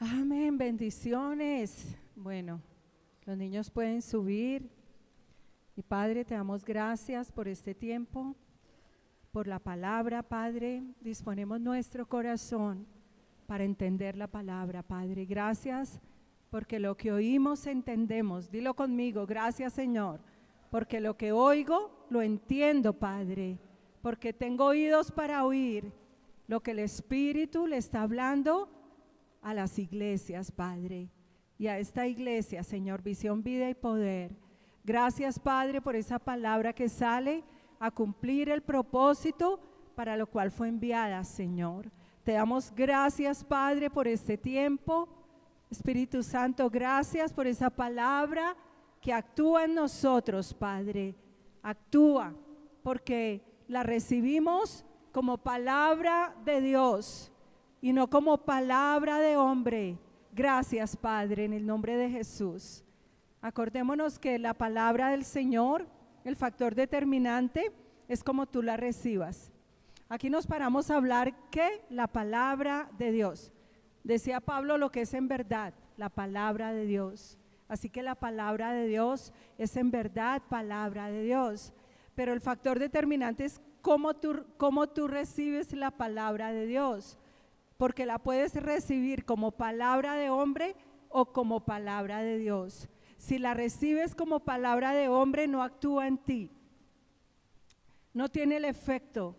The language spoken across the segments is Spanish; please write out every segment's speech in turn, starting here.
Amén, bendiciones. Bueno, los niños pueden subir. Y Padre, te damos gracias por este tiempo, por la palabra, Padre. Disponemos nuestro corazón para entender la palabra, Padre. Gracias porque lo que oímos entendemos. Dilo conmigo, gracias Señor, porque lo que oigo lo entiendo, Padre, porque tengo oídos para oír lo que el Espíritu le está hablando a las iglesias, Padre, y a esta iglesia, Señor, Visión, Vida y Poder. Gracias, Padre, por esa palabra que sale a cumplir el propósito para lo cual fue enviada, Señor. Te damos gracias, Padre, por este tiempo. Espíritu Santo, gracias por esa palabra que actúa en nosotros, Padre. Actúa, porque la recibimos como palabra de Dios y no como palabra de hombre. Gracias, Padre, en el nombre de Jesús. Acordémonos que la palabra del Señor, el factor determinante, es como tú la recibas. Aquí nos paramos a hablar que la palabra de Dios. Decía Pablo lo que es en verdad, la palabra de Dios. Así que la palabra de Dios es en verdad palabra de Dios. Pero el factor determinante es cómo tú recibes la palabra de Dios. Porque la puedes recibir como palabra de hombre o como palabra de Dios. Si la recibes como palabra de hombre, no actúa en ti. No tiene el efecto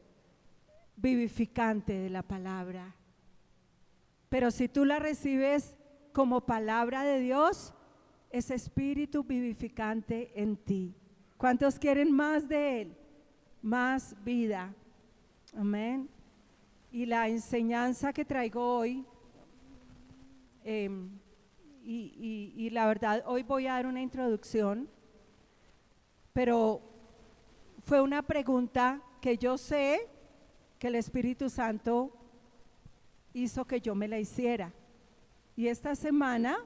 vivificante de la palabra. Pero si tú la recibes como palabra de Dios, es espíritu vivificante en ti. ¿Cuántos quieren más de Él? Más vida. Amén. Y la enseñanza que traigo hoy, y la verdad, hoy voy a dar una introducción, pero fue una pregunta que yo sé que el Espíritu Santo hizo que yo me la hiciera. Y esta semana,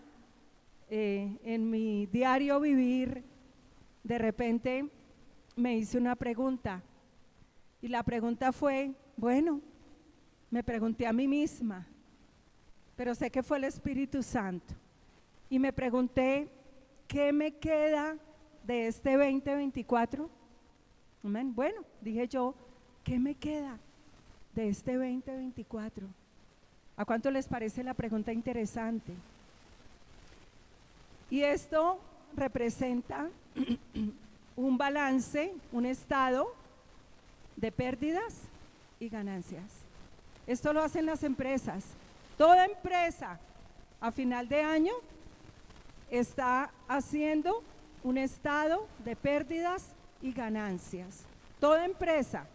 en mi diario vivir, de repente me hice una pregunta. Y la pregunta fue, bueno, me pregunté a mí misma, pero sé que fue el Espíritu Santo. Y me pregunté, ¿qué me queda de este 2024? Amén. Bueno, dije yo, ¿qué me queda de este 2024? ¿A cuánto les parece la pregunta interesante? Y esto representa un balance, un estado de pérdidas y ganancias. Esto lo hacen las empresas. Toda empresa a final de año está haciendo un estado de pérdidas y ganancias. Toda empresa.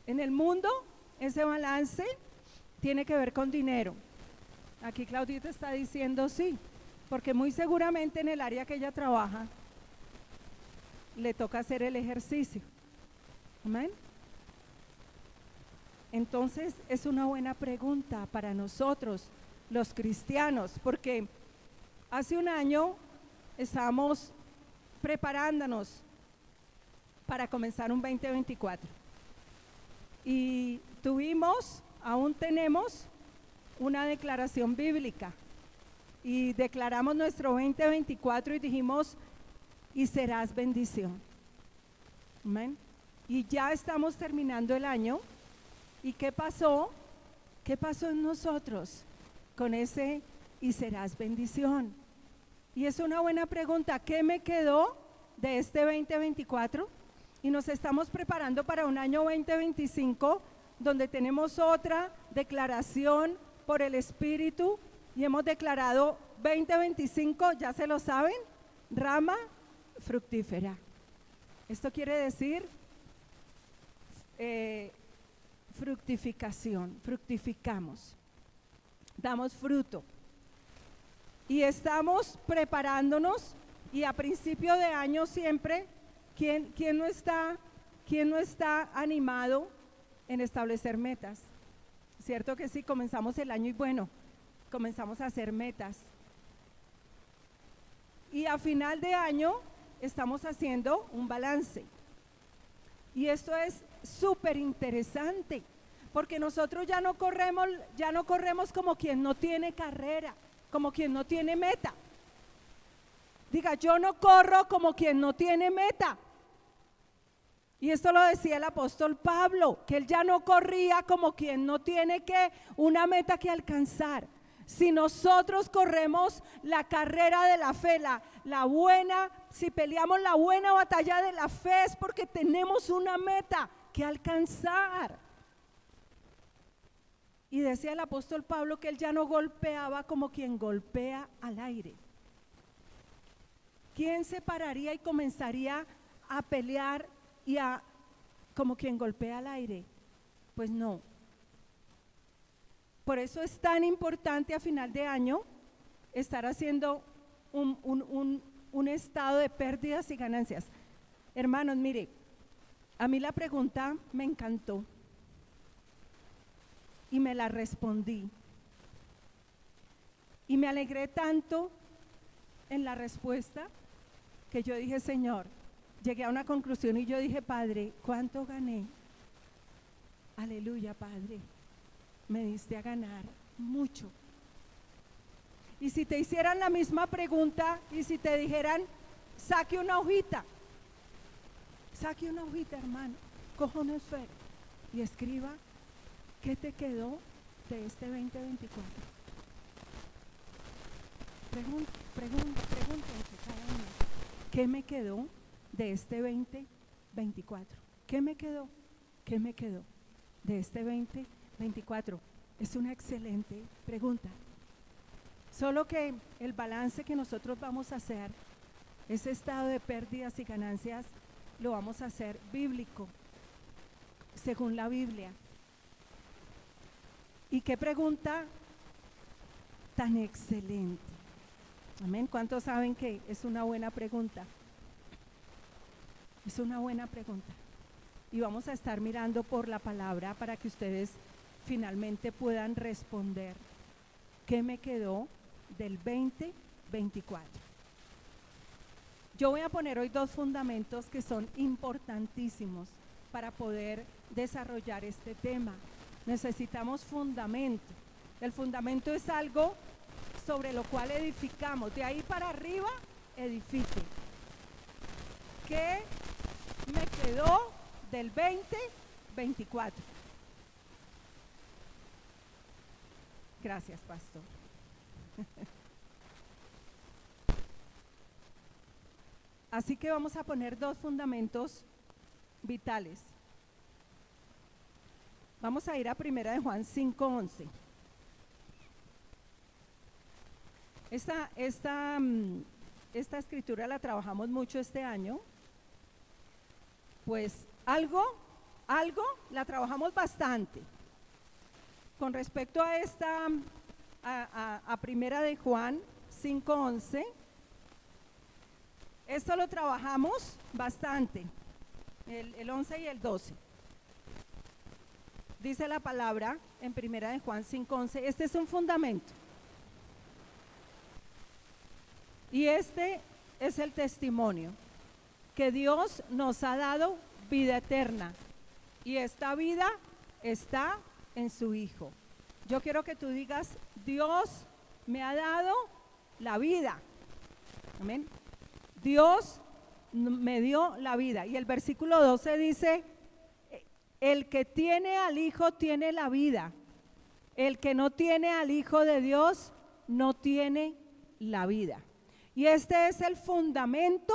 En el mundo, ese balance tiene que ver con dinero. Aquí Claudita está diciendo sí, porque muy seguramente en el área que ella trabaja le toca hacer el ejercicio. Amén. Entonces es una buena pregunta para nosotros, los cristianos, porque hace un año estábamos preparándonos para comenzar un 2024 y aún tenemos una declaración bíblica y declaramos nuestro 2024 y dijimos, y serás bendición. Amén. Y ya estamos terminando el año. ¿Y qué pasó? ¿Qué pasó en nosotros con ese y serás bendición? Y es una buena pregunta, ¿qué me quedó de este 2024? Y nos estamos preparando para un año 2025 donde tenemos otra declaración por el Espíritu y hemos declarado 2025, ya se lo saben, rama fructífera. Esto quiere decir fructificación, fructificamos, damos fruto y estamos preparándonos. Y a principio de año siempre, ¿quién no está animado en establecer metas? Cierto que sí, comenzamos el año y bueno, comenzamos a hacer metas y a final de año estamos haciendo un balance. Y esto es súper interesante Porque nosotros ya no corremos como quien no tiene carrera, como quien no tiene meta. Diga, yo no corro como quien no tiene meta. Y esto lo decía el apóstol Pablo, que él ya no corría como quien no tiene una meta que alcanzar. Si nosotros corremos la carrera de la fe, si peleamos la buena batalla de la fe, es porque tenemos una meta que alcanzar. Y decía el apóstol Pablo que él ya no golpeaba como quien golpea al aire. ¿Quién se pararía y comenzaría a pelear como quien golpea al aire? Pues no. Por eso es tan importante a final de año estar haciendo un estado de pérdidas y ganancias. Hermanos, mire, a mí la pregunta me encantó y me la respondí. Y me alegré tanto en la respuesta que yo dije, Señor, llegué a una conclusión y yo dije, Padre, ¿cuánto gané? Aleluya, Padre, me diste a ganar mucho. Y si te hicieran la misma pregunta y si te dijeran, saque una hojita, hermano, coja una esfera y escriba, ¿qué te quedó de este 2024? Pregúntense cada uno, ¿qué me quedó de este 2024? ¿Qué me quedó de este 2024? Es una excelente pregunta. Solo que el balance que nosotros vamos a hacer, ese estado de pérdidas y ganancias, lo vamos a hacer bíblico, según la Biblia. ¿Y qué pregunta tan excelente? Amén. ¿Cuántos saben que es una buena pregunta? Es una buena pregunta. Y vamos a estar mirando por la palabra para que ustedes finalmente puedan responder. ¿Qué me quedó del 2024? Yo voy a poner hoy dos fundamentos que son importantísimos para poder desarrollar este tema. Necesitamos fundamento. El fundamento es algo sobre lo cual edificamos. De ahí para arriba, edifique. ¿Qué me quedó del 2024? Gracias, pastor. Así que vamos a poner dos fundamentos vitales. Vamos a ir a 1 de Juan 5:11. Esta escritura la trabajamos mucho este año. Pues algo la trabajamos bastante. Con respecto a a 1 de Juan 5:11, esto lo trabajamos bastante, el 11 y el 12. Dice la palabra en 1 de Juan 5:11, este es un fundamento. Y este es el testimonio, que Dios nos ha dado vida eterna, y esta vida está en su Hijo. Yo quiero que tú digas, Dios me ha dado la vida. Amén. Dios me dio la vida. Y el versículo 12 dice, el que tiene al Hijo tiene la vida. El que no tiene al Hijo de Dios no tiene la vida. Y este es el fundamento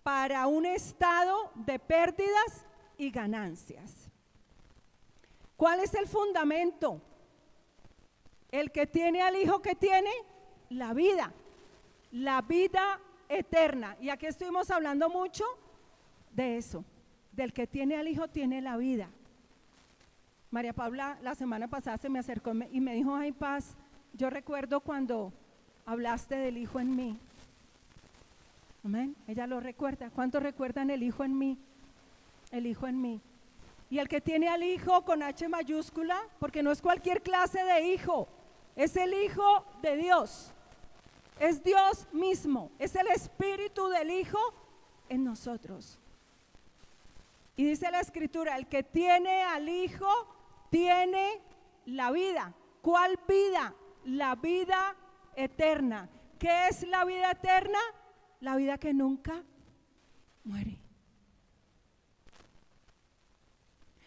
para un estado de pérdidas y ganancias. ¿Cuál es el fundamento? El que tiene al Hijo, que tiene la vida eterna. Y aquí estuvimos hablando mucho de eso, del que tiene al Hijo tiene la vida. María Paula la semana pasada se me acercó y me dijo, ay Paz, yo recuerdo cuando hablaste del Hijo en mí. Amén. Ella lo recuerda. ¿Cuántos recuerdan el Hijo en mí? El Hijo en mí. Y el que tiene al Hijo con H mayúscula, porque no es cualquier clase de hijo, es el Hijo de Dios. Es Dios mismo, es el Espíritu del Hijo en nosotros. Y dice la Escritura, el que tiene al Hijo tiene la vida. ¿Cuál vida? La vida eterna. ¿Qué es la vida eterna? La vida que nunca muere.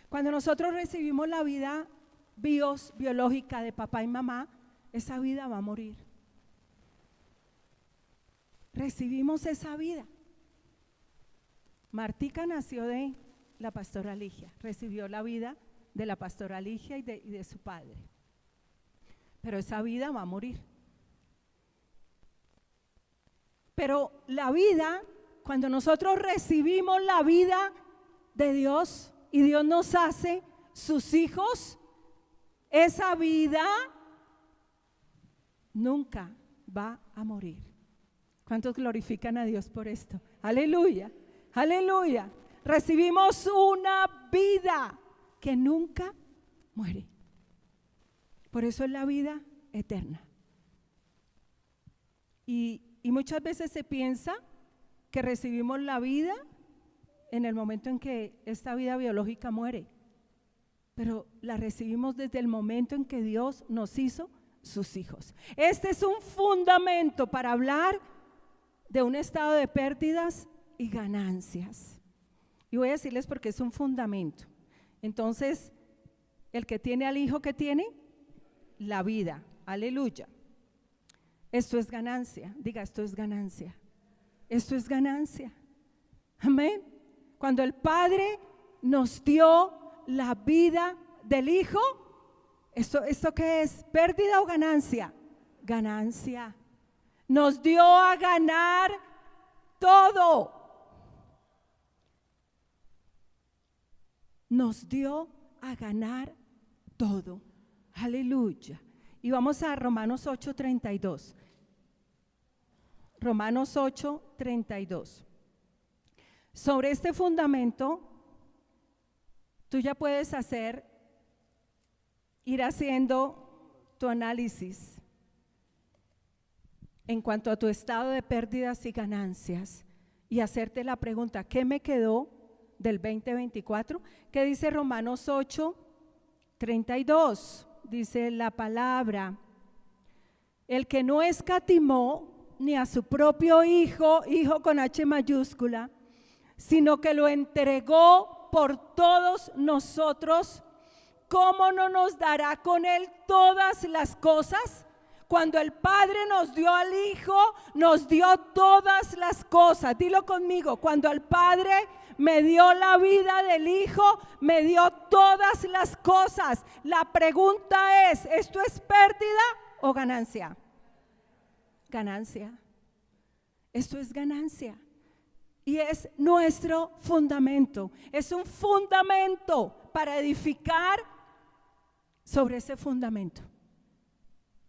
Cuando nosotros recibimos la vida biológica de papá y mamá, esa vida va a morir. Recibimos esa vida. Martica nació de la pastora Ligia, recibió la vida de la pastora Ligia y de su padre. Pero esa vida va a morir. Pero la vida, cuando nosotros recibimos la vida de Dios y Dios nos hace sus hijos, esa vida nunca va a morir. ¿Cuántos glorifican a Dios por esto? Aleluya, aleluya. Recibimos una vida que nunca muere. Por eso es la vida eterna. Y muchas veces se piensa que recibimos la vida en el momento en que esta vida biológica muere, pero la recibimos desde el momento en que Dios nos hizo sus hijos. Este es un fundamento para hablar de un estado de pérdidas y ganancias. Y voy a decirles por qué es un fundamento. Entonces, el que tiene al hijo, ¿qué tiene? La vida. Aleluya. Esto es ganancia. Diga, esto es ganancia. Esto es ganancia. Amén. Cuando el Padre nos dio la vida del Hijo, ¿esto qué es? ¿Pérdida o ganancia? Ganancia. Nos dio a ganar todo. Nos dio a ganar todo. Aleluya. Y vamos a Romanos 8:32. Romanos 8:32. Sobre este fundamento, tú ya puedes ir haciendo tu análisis en cuanto a tu estado de pérdidas y ganancias y hacerte la pregunta, ¿qué me quedó del 2024? ¿Qué dice Romanos 8:32? Dice la palabra, el que no escatimó ni a su propio hijo con H mayúscula, sino que lo entregó por todos nosotros, ¿cómo no nos dará con él todas las cosas? Cuando el Padre nos dio al Hijo, nos dio todas las cosas. Dilo conmigo, cuando el Padre me dio la vida del Hijo, me dio todas las cosas. La pregunta es, ¿esto es pérdida o ganancia? Ganancia. Esto es ganancia. Y es nuestro fundamento. Es un fundamento para edificar sobre ese fundamento.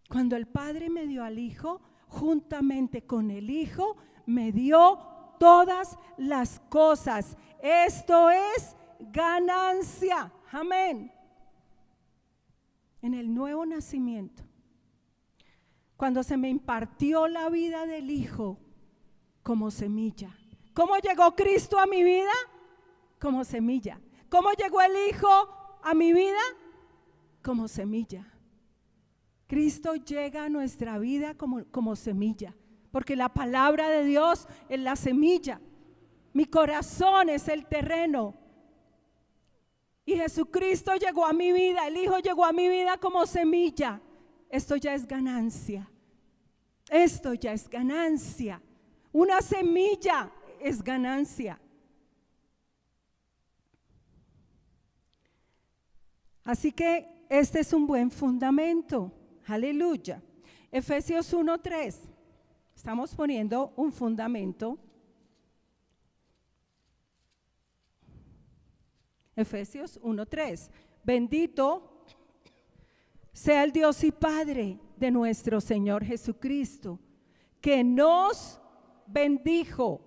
Cuando el Padre me dio al Hijo, juntamente con el Hijo, me dio todas las cosas. Esto es ganancia. Amén. En el nuevo nacimiento, cuando se me impartió la vida del Hijo como semilla. ¿Cómo llegó Cristo a mi vida? Como semilla. ¿Cómo llegó el Hijo a mi vida? Como semilla. Cristo llega a nuestra vida como semilla, porque la palabra de Dios es la semilla. Mi corazón es el terreno. Y Jesucristo llegó a mi vida, el Hijo llegó a mi vida como semilla. Esto ya es ganancia. Esto ya es ganancia. Una semilla es ganancia. Así que este es un buen fundamento. Aleluya. Efesios 1:3. Estamos poniendo un fundamento. Efesios 1:3. Bendito sea el Dios y Padre de nuestro Señor Jesucristo, que nos bendijo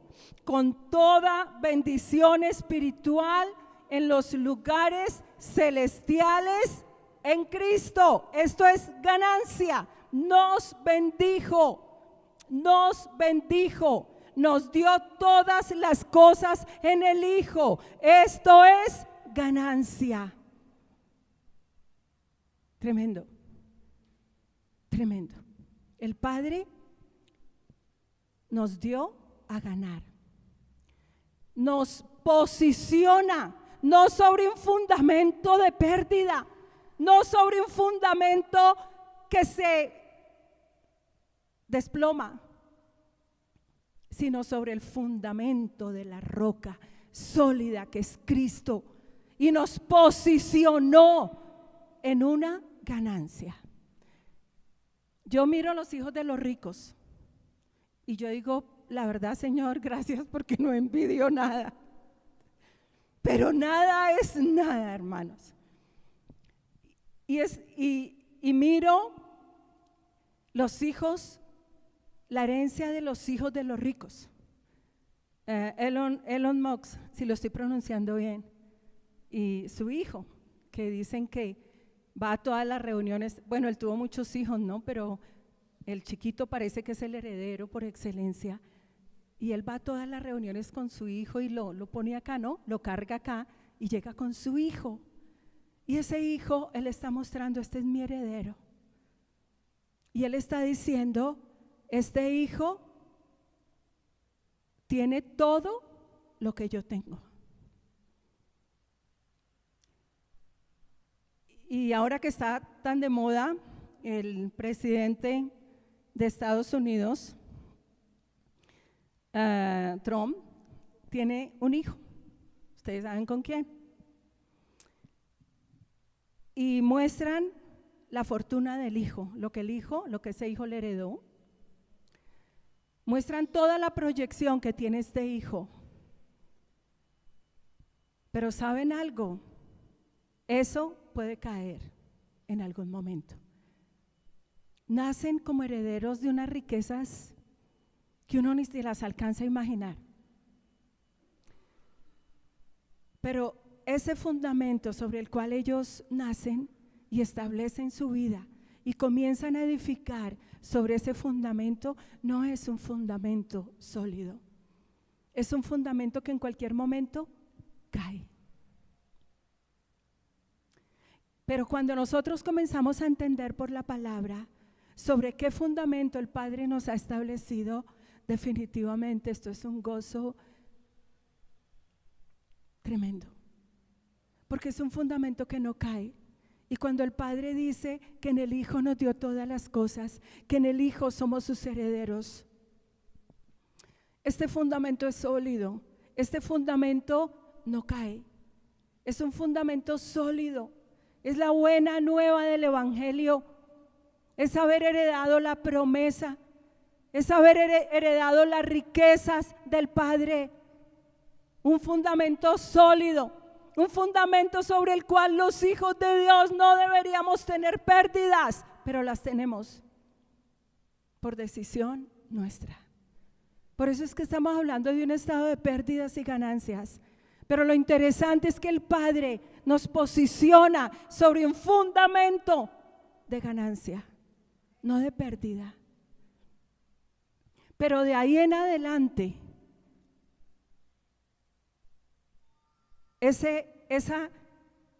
con toda bendición espiritual en los lugares celestiales en Cristo. Esto es ganancia. Nos bendijo, nos dio todas las cosas en el Hijo. Esto es ganancia. Tremendo, tremendo. El Padre nos dio a ganar, nos posiciona, no sobre un fundamento de pérdida, no sobre un fundamento que se desploma, sino sobre el fundamento de la roca sólida que es Cristo, y nos posicionó en una ganancia. Yo miro a los hijos de los ricos y yo digo, la verdad, Señor, gracias, porque no envidio nada. Pero nada es nada, hermanos. Y miro los hijos, la herencia de los hijos de los ricos. Elon Musk, si lo estoy pronunciando bien, y su hijo, que dicen que va a todas las reuniones. Bueno, él tuvo muchos hijos, ¿no? Pero el chiquito parece que es el heredero por excelencia. Y él va a todas las reuniones con su hijo y lo pone acá, ¿no? Lo carga acá y llega con su hijo. Y ese hijo, él está mostrando, este es mi heredero. Y él está diciendo, este hijo tiene todo lo que yo tengo. Y ahora que está tan de moda, el presidente de Estados Unidos, Trump, tiene un hijo. ¿Ustedes saben con quién? Y muestran la fortuna del hijo, lo que ese hijo le heredó. Muestran toda la proyección que tiene este hijo. Pero ¿saben algo? Eso puede caer en algún momento. Nacen como herederos de unas riquezas que uno ni se las alcanza a imaginar. Pero ese fundamento sobre el cual ellos nacen y establecen su vida y comienzan a edificar sobre ese fundamento, no es un fundamento sólido. Es un fundamento que en cualquier momento cae. Pero cuando nosotros comenzamos a entender por la palabra sobre qué fundamento el Padre nos ha establecido, definitivamente esto es un gozo tremendo, porque es un fundamento que no cae. Y cuando el Padre dice que en el Hijo nos dio todas las cosas, que en el Hijo somos sus herederos, este fundamento es sólido, este fundamento no cae, es un fundamento sólido. Es la buena nueva del Evangelio, es haber heredado la promesa, es haber heredado las riquezas del Padre, un fundamento sólido, un fundamento sobre el cual los hijos de Dios no deberíamos tener pérdidas, pero las tenemos por decisión nuestra. Por eso es que estamos hablando de un estado de pérdidas y ganancias. Pero lo interesante es que el Padre nos posiciona sobre un fundamento de ganancia, no de pérdida. Pero de ahí en adelante, ese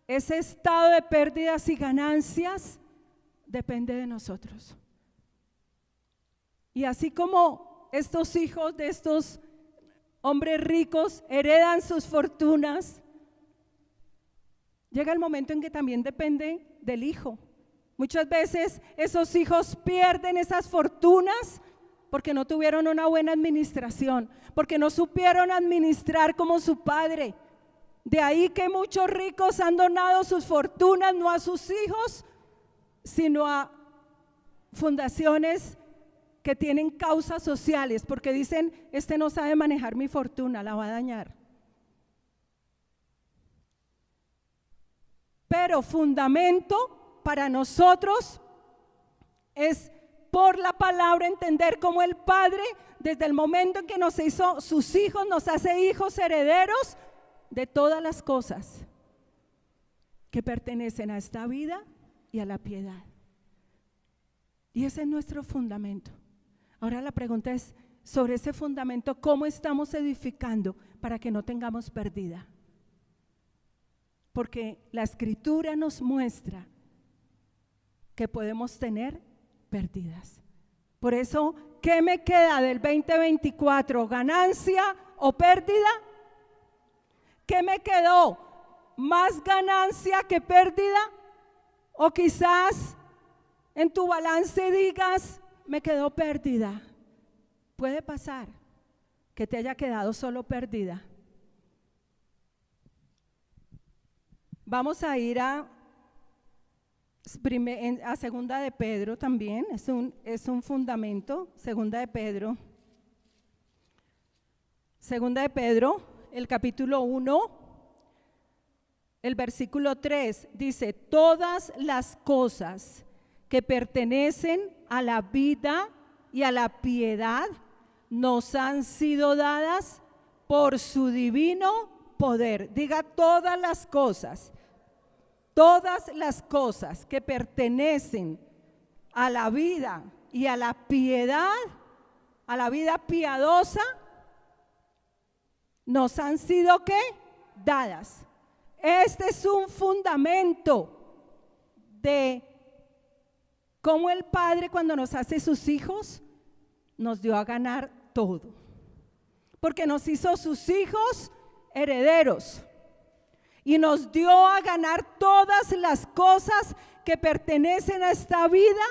estado de pérdidas y ganancias depende de nosotros. Y así como estos hijos de estos hombres ricos heredan sus fortunas, llega el momento en que también depende del hijo. Muchas veces esos hijos pierden esas fortunas porque no tuvieron una buena administración, porque no supieron administrar como su padre. De ahí que muchos ricos han donado sus fortunas no a sus hijos, sino a fundaciones que tienen causas sociales, porque dicen, este no sabe manejar mi fortuna, la va a dañar. Pero fundamento para nosotros es por la palabra entender cómo el Padre, desde el momento en que nos hizo sus hijos, nos hace hijos herederos de todas las cosas que pertenecen a esta vida y a la piedad. Y ese es nuestro fundamento. Ahora la pregunta es, sobre ese fundamento, ¿cómo estamos edificando para que no tengamos pérdida? Porque la Escritura nos muestra que podemos tener pérdidas. Por eso, ¿qué me queda del 2024? ¿Ganancia o pérdida? ¿Qué me quedó? ¿Más ganancia que pérdida? O quizás en tu balance digas, me quedó pérdida. Puede pasar que te haya quedado solo pérdida. Vamos a ir a segunda de Pedro también, es un fundamento, segunda de Pedro, el capítulo 1, el versículo 3, dice, todas las cosas que pertenecen a la vida y a la piedad nos han sido dadas por su divino poder. Diga todas las cosas que pertenecen a la vida y a la piedad, a la vida piadosa, nos han sido ¿qué? Dadas. Este es un fundamento de cómo el Padre, cuando nos hace sus hijos, nos dio a ganar todo, porque nos hizo sus hijos herederos y nos dio a ganar todas las cosas que pertenecen a esta vida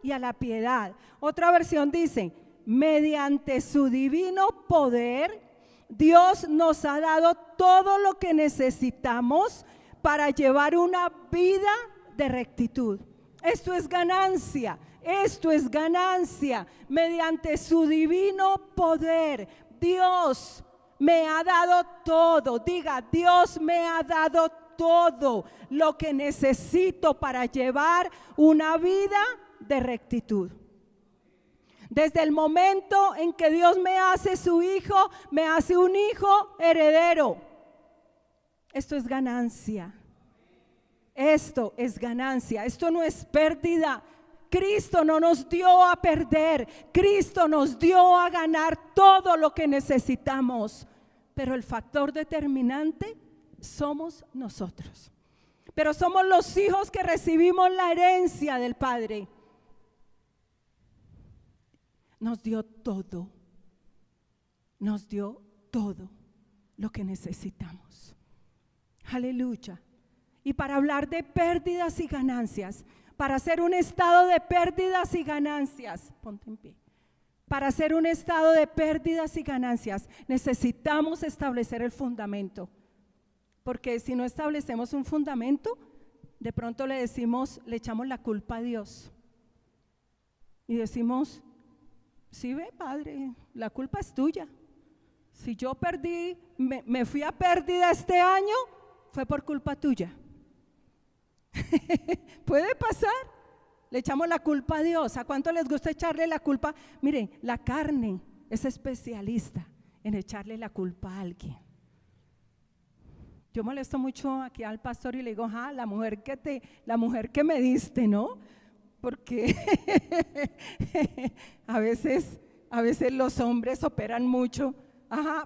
y a la piedad. Otra versión dice, mediante su divino poder, Dios nos ha dado todo lo que necesitamos para llevar una vida de rectitud. Esto es ganancia. Mediante su divino poder, Dios me ha dado todo. Diga, Dios me ha dado todo lo que necesito para llevar una vida de rectitud. Desde el momento en que Dios me hace su hijo, me hace un hijo heredero. Esto es ganancia. Esto es ganancia. Esto no es pérdida. Cristo no nos dio a perder. Cristo nos dio a ganar todo lo que necesitamos. Pero el factor determinante somos nosotros. Pero somos los hijos que recibimos la herencia del Padre. Nos dio todo lo que necesitamos. Aleluya. Y para hablar de pérdidas y ganancias, para hacer un estado de pérdidas y ganancias, ponte en pie. Para hacer un estado de pérdidas y ganancias, necesitamos establecer el fundamento. Porque si no establecemos un fundamento, de pronto le echamos la culpa a Dios. Y decimos, sí ve, Padre, la culpa es tuya. Si yo perdí, me fui a pérdida este año, fue por culpa tuya. Puede pasar. Le echamos la culpa a Dios. ¿A cuánto les gusta echarle la culpa? Miren, la carne es especialista en echarle la culpa a alguien. Yo molesto mucho aquí al pastor y le digo, la mujer que me diste, ¿no? Porque a veces los hombres operan mucho,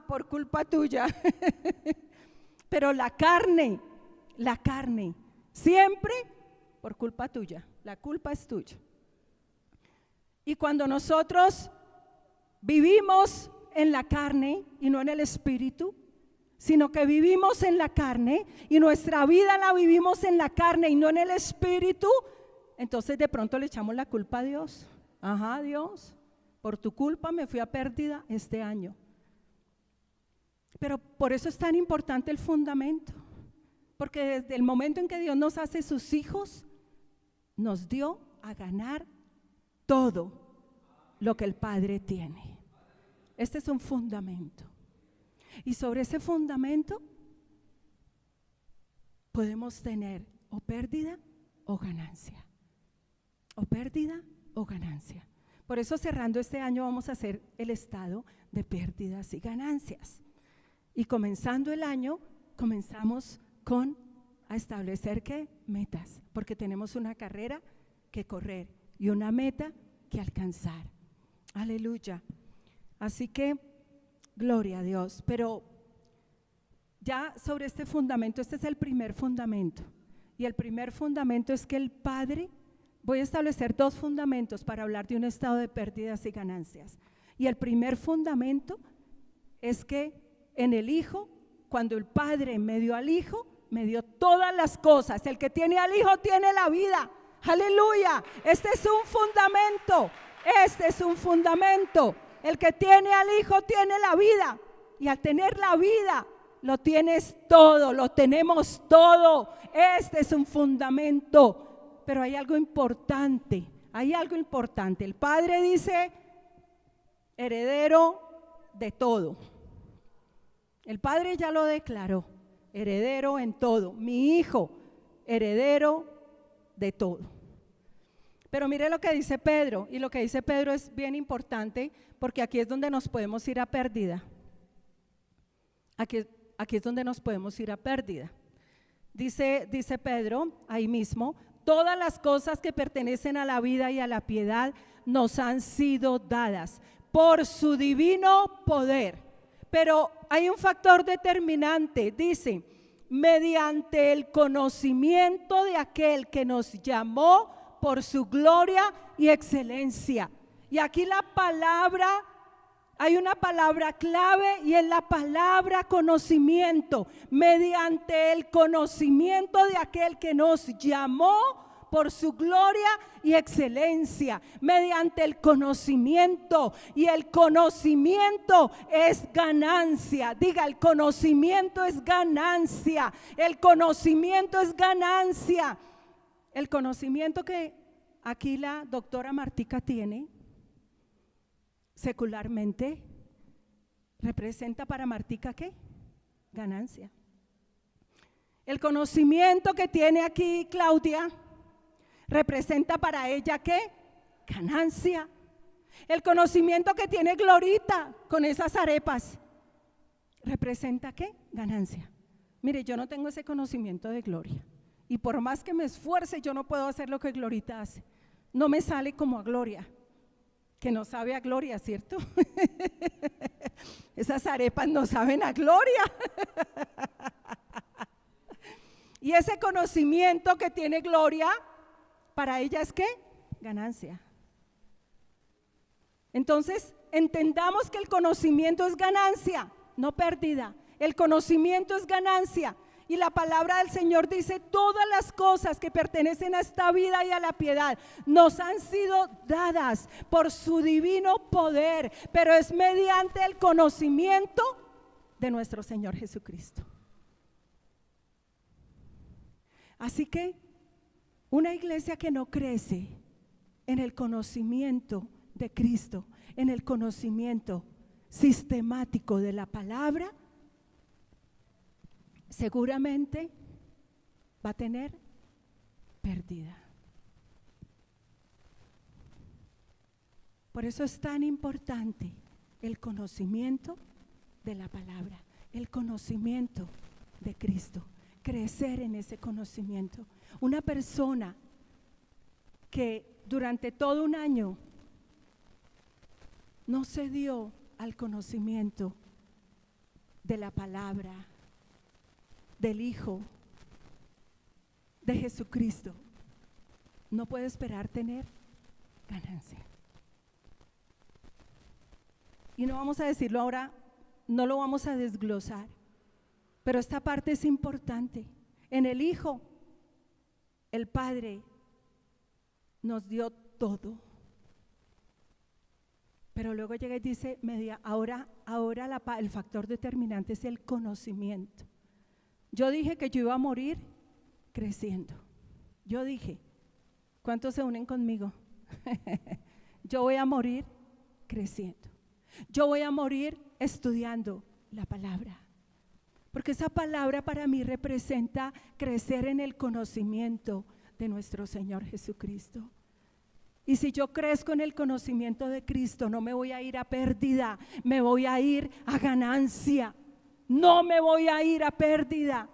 por culpa tuya. Pero la carne, siempre por culpa tuya. La culpa es tuya. Y cuando nosotros vivimos en la carne y no en el espíritu, sino que vivimos en la carne y nuestra vida la vivimos en la carne y no en el espíritu, entonces de pronto le echamos la culpa a Dios. Dios, por tu culpa me fui a pérdida este año. Pero por eso es tan importante el fundamento, porque desde el momento en que Dios nos hace sus hijos, nos dio a ganar todo lo que el Padre tiene. Este es un fundamento. Y sobre ese fundamento podemos tener o pérdida o ganancia. O pérdida o ganancia. Por eso cerrando este año vamos a hacer el estado de pérdidas y ganancias. Y comenzando el año, comenzamos a establecer ¿qué? Metas, porque tenemos una carrera que correr y una meta que alcanzar. Aleluya. Así que, gloria a Dios. Pero ya sobre este fundamento, este es el primer fundamento. Y el primer fundamento es que el Padre voy a establecer dos fundamentos para hablar de un estado de pérdidas y ganancias. Y el primer fundamento es que en el Hijo, cuando el Padre me dio al Hijo, me dio todas las cosas. El que tiene al Hijo tiene la vida. Aleluya. Este es un fundamento. Este es un fundamento. El que tiene al Hijo tiene la vida. Y al tener la vida, lo tienes todo, lo tenemos todo. Este es un fundamento. Pero hay algo importante. Hay algo importante. El Padre dice, heredero de todo. El Padre ya lo declaró, heredero en todo. Mi Hijo, heredero de todo. Pero mire lo que dice Pedro, y lo que dice Pedro es bien importante, porque aquí es donde nos podemos ir a pérdida. Aquí es donde nos podemos ir a pérdida. Dice Pedro, ahí mismo, todas las cosas que pertenecen a la vida y a la piedad nos han sido dadas por su divino poder. Pero hay un factor determinante, dice, mediante el conocimiento de aquel que nos llamó por su gloria y excelencia. Y aquí la palabra, hay una palabra clave y es la palabra conocimiento. Mediante el conocimiento de aquel que nos llamó por su gloria y excelencia, mediante el conocimiento. Y el conocimiento es ganancia. Diga, el conocimiento es ganancia. El conocimiento es ganancia. El conocimiento que aquí la doctora Martica tiene, secularmente, representa para Martica ¿qué? Ganancia. El conocimiento que tiene aquí Claudia representa para ella ¿qué? Ganancia. El conocimiento que tiene Glorita con esas arepas representa ¿qué? Ganancia. Mire, yo no tengo ese conocimiento de Gloria, y por más que me esfuerce yo no puedo hacer lo que Glorita hace. No me sale como a Gloria, que no sabe a Gloria, ¿cierto? Esas arepas no saben a Gloria. Y ese conocimiento que tiene Gloria, para ella es ¿qué? Ganancia. Entonces, entendamos que el conocimiento es ganancia, no pérdida. El conocimiento es ganancia. Y la palabra del Señor dice, todas las cosas que pertenecen a esta vida y a la piedad nos han sido dadas por su divino poder, pero es mediante el conocimiento de nuestro Señor Jesucristo. Así que una iglesia que no crece en el conocimiento de Cristo, en el conocimiento sistemático de la palabra, seguramente va a tener pérdida. Por eso es tan importante el conocimiento de la palabra, el conocimiento de Cristo, crecer en ese conocimiento. Una persona que durante todo un año no se dio al conocimiento de la palabra, del Hijo, de Jesucristo, no puede esperar tener ganancia. Y no vamos a decirlo ahora, no lo vamos a desglosar, pero esta parte es importante. En el Hijo, el Padre nos dio todo, pero luego llega y dice, ahora el factor determinante es el conocimiento. Yo dije que yo iba a morir creciendo. Yo dije, ¿cuántos se unen conmigo? Yo voy a morir creciendo. Yo voy a morir estudiando la palabra. Porque esa palabra para mí representa crecer en el conocimiento de nuestro Señor Jesucristo. Y si yo crezco en el conocimiento de Cristo, no me voy a ir a pérdida, me voy a ir a ganancia. No me voy a ir a pérdida,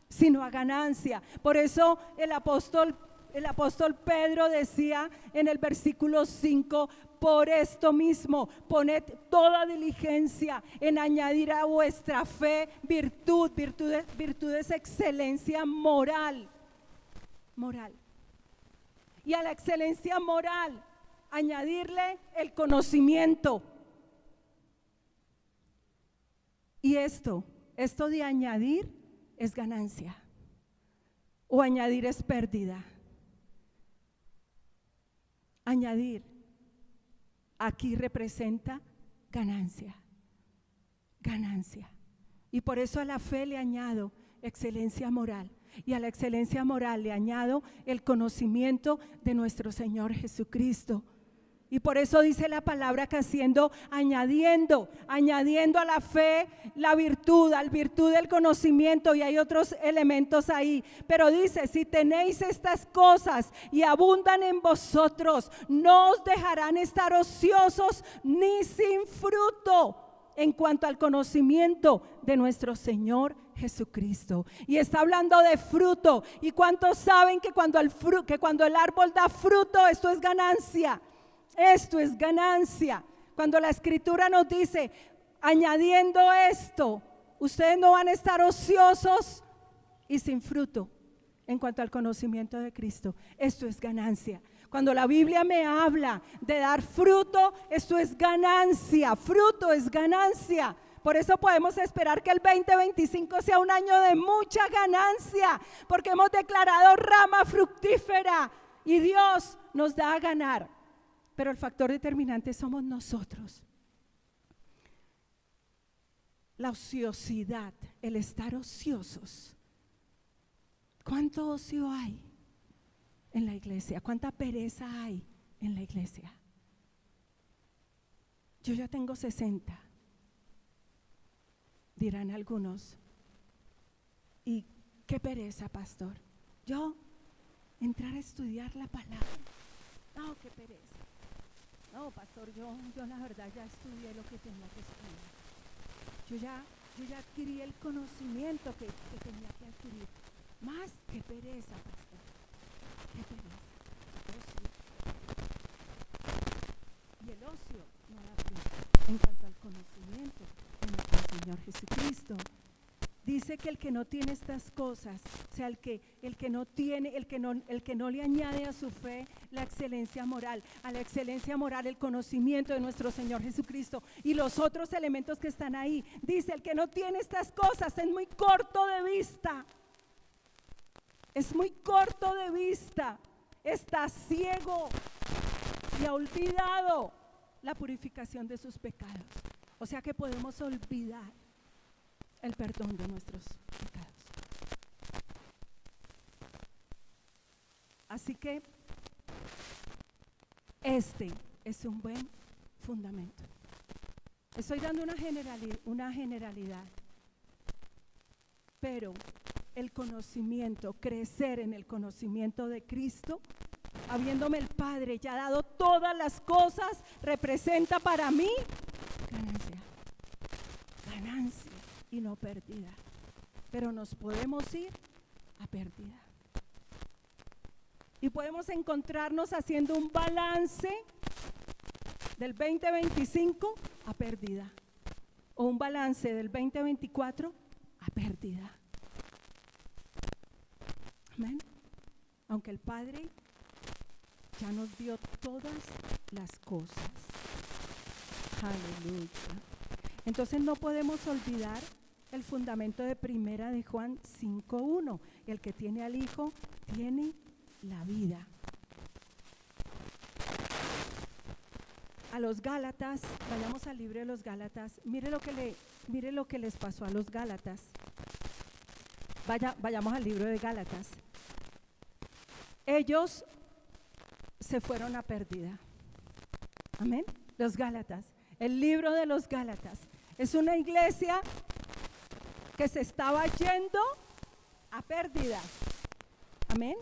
sino a ganancia. Por eso el apóstol Pedro decía en el versículo 5, por esto mismo, poned toda diligencia en añadir a vuestra fe virtud es excelencia moral. Y a la excelencia moral, añadirle el conocimiento. Y esto de añadir es ganancia, o añadir es pérdida. Añadir aquí representa ganancia, ganancia. Y por eso a la fe le añado excelencia moral, y a la excelencia moral le añado el conocimiento de nuestro Señor Jesucristo. Y por eso dice la palabra que añadiendo a la fe la virtud, al virtud del conocimiento, y hay otros elementos ahí. Pero dice, si tenéis estas cosas y abundan en vosotros, no os dejarán estar ociosos ni sin fruto en cuanto al conocimiento de nuestro Señor Jesucristo. Y está hablando de fruto. ¿Y cuántos saben que cuando el árbol da fruto, esto es ganancia? Esto es ganancia. Cuando la Escritura nos dice, añadiendo esto, ustedes no van a estar ociosos y sin fruto en cuanto al conocimiento de Cristo. Esto es ganancia. Cuando la Biblia me habla de dar fruto, esto es ganancia. Fruto es ganancia. Por eso podemos esperar que el 2025 sea un año de mucha ganancia, porque hemos declarado rama fructífera y Dios nos da a ganar. Pero el factor determinante somos nosotros. La ociosidad, el estar ociosos. ¿Cuánto ocio hay en la iglesia? ¿Cuánta pereza hay en la iglesia? Yo ya tengo 60, dirán algunos. ¿Y qué pereza, pastor? Yo entrar a estudiar la palabra. No, qué pereza. No, pastor, yo la verdad ya estudié lo que tenía que estudiar. Yo ya adquirí el conocimiento que tenía que adquirir. Más que pereza, pastor. Qué pereza. Ocio. Y el ocio no da fruto en cuanto al conocimiento de nuestro Señor Jesucristo. Dice que el que no tiene estas cosas, o sea, el que no le añade a su fe la excelencia moral, a la excelencia moral el conocimiento de nuestro Señor Jesucristo y los otros elementos que están ahí. Dice, el que no tiene estas cosas es muy corto de vista. Es muy corto de vista. Está ciego y ha olvidado la purificación de sus pecados. O sea que podemos olvidar el perdón de nuestros pecados. Así que este es un buen fundamento. Estoy dando una generalidad, pero el conocimiento, crecer en el conocimiento de Cristo, habiéndome el Padre ya dado todas las cosas, representa para mí ganancia. Ganancia. Y no pérdida, pero nos podemos ir a pérdida y podemos encontrarnos haciendo un balance del 2025 a pérdida o un balance del 2024 a pérdida. Amén. Aunque el Padre ya nos dio todas las cosas. Aleluya. Entonces no podemos olvidar el fundamento de primera de Juan 5:1. El que tiene al Hijo tiene la vida. A los Gálatas, vayamos al libro de los Gálatas. Mire lo que les pasó a los Gálatas. Vayamos al libro de Gálatas. Ellos se fueron a pérdida. Amén. Los Gálatas. El libro de los Gálatas es una iglesia que se estaba yendo a pérdida. Amén.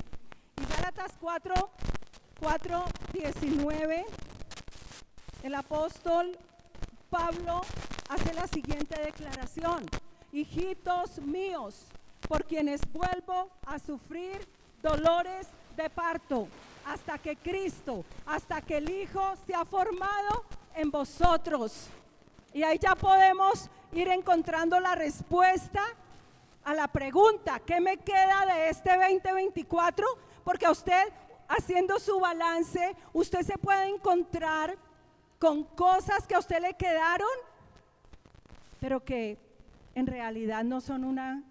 Y Gálatas 4:19, el apóstol Pablo hace la siguiente declaración: hijitos míos, por quienes vuelvo a sufrir dolores de parto, hasta que Cristo, hasta que el Hijo se ha formado en vosotros. Y ahí ya podemos ir encontrando la respuesta a la pregunta: ¿qué me queda de este 2024? Porque a usted haciendo su balance, usted se puede encontrar con cosas que a usted le quedaron, pero que en realidad no son una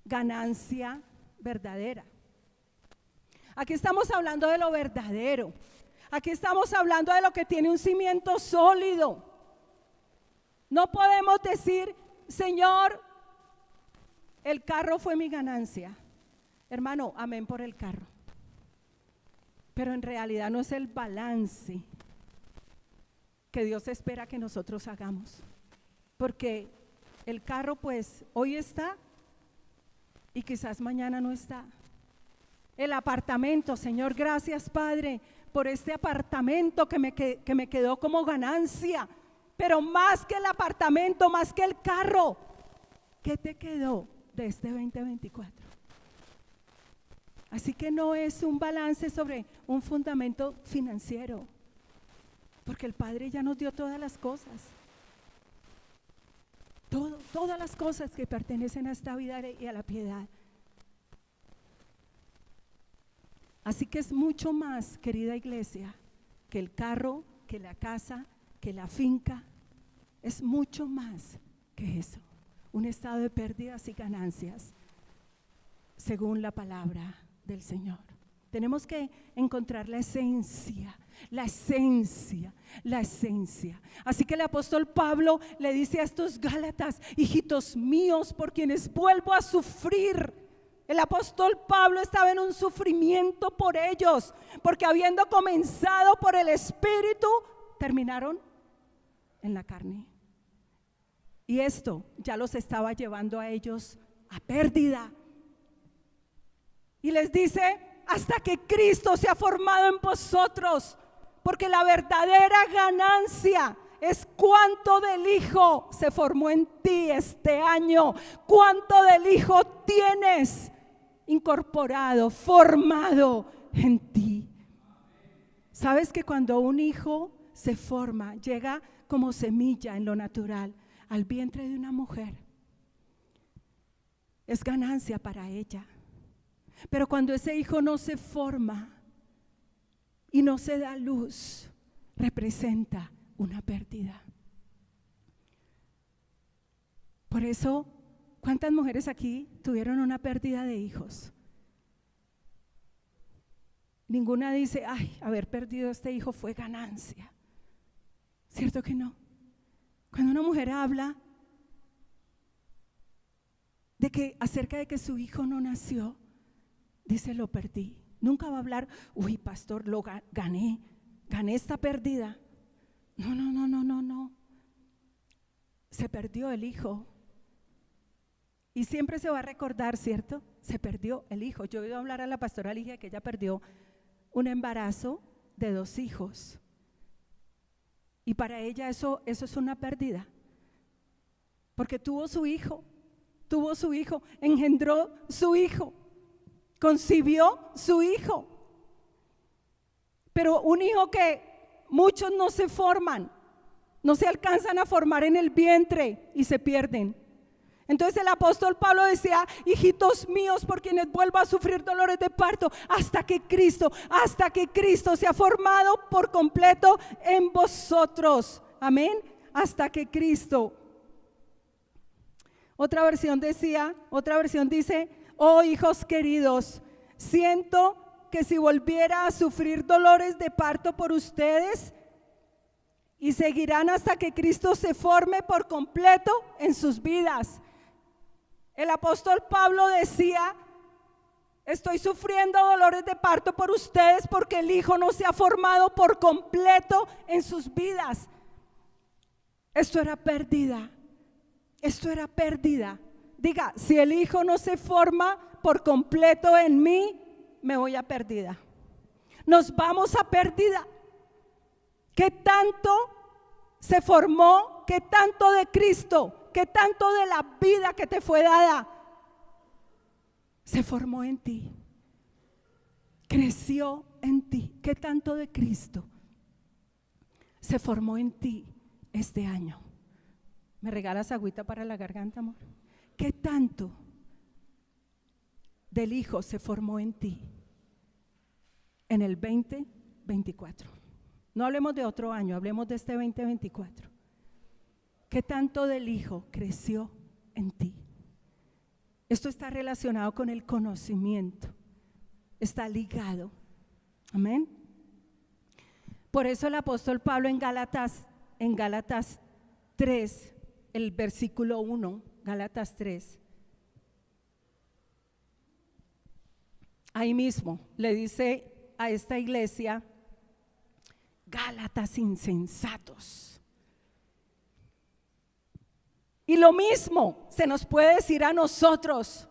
ganancia verdadera. Aquí estamos hablando de lo verdadero. Aquí estamos hablando de lo que tiene un cimiento sólido. No podemos decir, Señor, el carro fue mi ganancia. Hermano, amén por el carro. Pero en realidad no es el balance que Dios espera que nosotros hagamos. Porque el carro pues hoy está y quizás mañana no está. El apartamento, Señor, gracias Padre por este apartamento que me quedó como ganancia. Pero más que el apartamento, más que el carro, ¿qué te quedó de este 2024? Así que no es un balance sobre un fundamento financiero, porque el Padre ya nos dio todas las cosas. Todas las cosas que pertenecen a esta vida y a la piedad. Así que es mucho más, querida iglesia, que el carro, que la casa, que la finca. Es mucho más que eso. Un estado de pérdidas y ganancias, según la palabra del Señor. Tenemos que encontrar la esencia, la esencia, la esencia. Así que el apóstol Pablo le dice a estos Gálatas: hijitos míos, por quienes vuelvo a sufrir. El apóstol Pablo estaba en un sufrimiento por ellos, porque habiendo comenzado por el Espíritu, terminaron en la carne. Y esto ya los estaba llevando a ellos a pérdida. Y les dice: hasta que Cristo se ha formado en vosotros, porque la verdadera ganancia es cuánto del Hijo se formó en ti este año, cuánto del Hijo tienes incorporado, formado en ti. ¿Sabes que cuando un hijo se forma, llega como semilla en lo natural al vientre de una mujer, es ganancia para ella? Pero cuando ese hijo no se forma y no se da luz, representa una pérdida. Por eso, ¿cuántas mujeres aquí tuvieron una pérdida de hijos? Ninguna dice: ay, haber perdido este hijo fue ganancia. ¿Cierto que no? Cuando una mujer habla de que acerca de que su hijo no nació, dice: lo perdí. Nunca va a hablar: uy, pastor, lo gané esta pérdida. No. Se perdió el hijo. Y siempre se va a recordar, ¿cierto? Se perdió el hijo. Yo he oído hablar a la pastora Ligia que ella perdió un embarazo de 2 hijos. Y para ella eso es una pérdida. Porque tuvo su hijo, engendró su hijo, concibió su hijo. Pero un hijo que muchos no se forman, no se alcanzan a formar en el vientre y se pierden. Entonces el apóstol Pablo decía: hijitos míos, por quienes vuelvo a sufrir dolores de parto, hasta que Cristo se ha formado por completo en vosotros. Amén. Hasta que Cristo. Otra versión dice: oh hijos queridos, siento que si volviera a sufrir dolores de parto por ustedes, y seguirán hasta que Cristo se forme por completo en sus vidas. El apóstol Pablo decía: estoy sufriendo dolores de parto por ustedes porque el Hijo no se ha formado por completo en sus vidas. Esto era pérdida. Diga: si el Hijo no se forma por completo en mí, me voy a pérdida. Nos vamos a pérdida. ¿Qué tanto se formó? ¿Qué tanto de Cristo? ¿Qué tanto de la vida que te fue dada se formó en ti? Creció en ti. ¿Qué tanto de Cristo se formó en ti este año? ¿Me regalas agüita para la garganta, amor? ¿Qué tanto del Hijo se formó en ti? en el 2024. No hablemos de otro año, hablemos de este 2024. ¿Qué tanto del Hijo creció en ti? Esto está relacionado con el conocimiento, está ligado. Amén. Por eso el apóstol Pablo en Gálatas 3, el versículo 1, Gálatas 3, ahí mismo le dice a esta iglesia: Gálatas insensatos. Y lo mismo se nos puede decir a nosotros: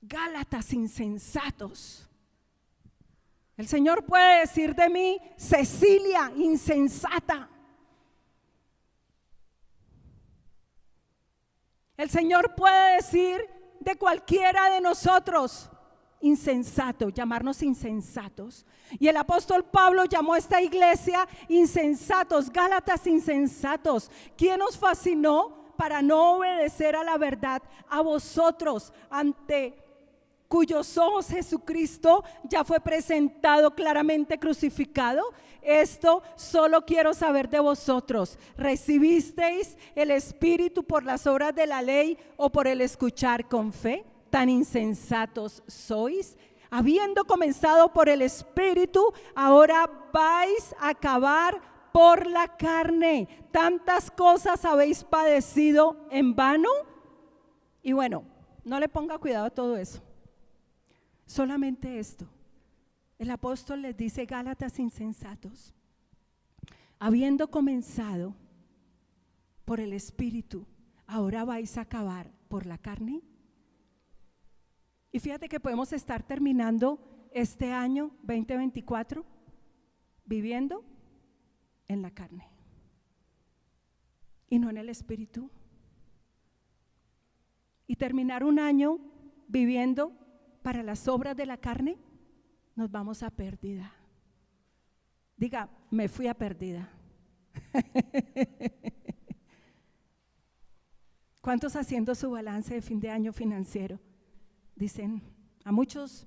Gálatas insensatos. El Señor puede decir de mí: Cecilia insensata. El Señor puede decir de cualquiera de nosotros: insensato, llamarnos insensatos. Y el apóstol Pablo llamó a esta iglesia insensatos, Gálatas insensatos. ¿Quién nos fascinó para no obedecer a la verdad? A vosotros, ante cuyos ojos Jesucristo ya fue presentado claramente crucificado. Esto solo quiero saber de vosotros: ¿recibisteis el Espíritu por las obras de la ley o por el escuchar con fe? Tan insensatos sois. Habiendo comenzado por el Espíritu, ahora vais a acabar por la carne. Tantas cosas habéis padecido en vano. Y bueno, no le ponga cuidado a todo eso. Solamente esto. El apóstol les dice: Gálatas insensatos, habiendo comenzado por el Espíritu, ahora vais a acabar por la carne. Y fíjate que podemos estar terminando este año 2024 viviendo en la carne y no en el Espíritu, y terminar un año viviendo para las obras de la carne. Nos vamos a pérdida. Diga: me fui a pérdida. ¿Cuántos haciendo su balance de fin de año financiero dicen? A muchos